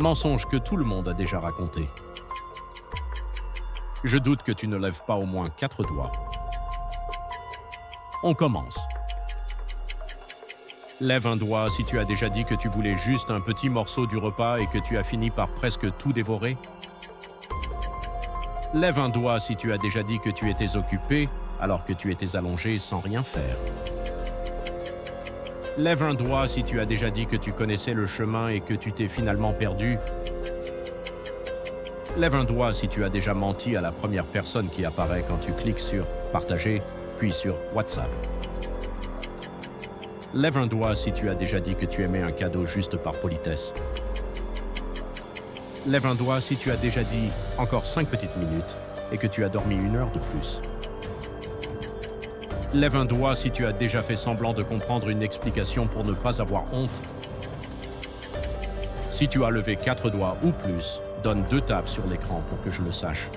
Mensonge que tout le monde a déjà raconté. Je doute que tu ne lèves pas au moins 4 doigts. On commence. Lève un doigt si tu as déjà dit que tu voulais juste un petit morceau du repas et que tu as fini par presque tout dévorer. Lève un doigt si tu as déjà dit que tu étais occupé alors que tu étais allongé sans rien faire. Lève un doigt si tu as déjà dit que tu connaissais le chemin et que tu t'es finalement perdu. Lève un doigt si tu as déjà menti à la première personne qui apparaît quand tu cliques sur « Partager » puis sur « WhatsApp ». Lève un doigt si tu as déjà dit que tu aimais un cadeau juste par politesse. Lève un doigt si tu as déjà dit « Encore 5 petites minutes » et que tu as dormi 1 heure de plus. Lève un doigt si tu as déjà fait semblant de comprendre une explication pour ne pas avoir honte. Si tu as levé 4 doigts ou plus, donne 2 tapes sur l'écran pour que je le sache.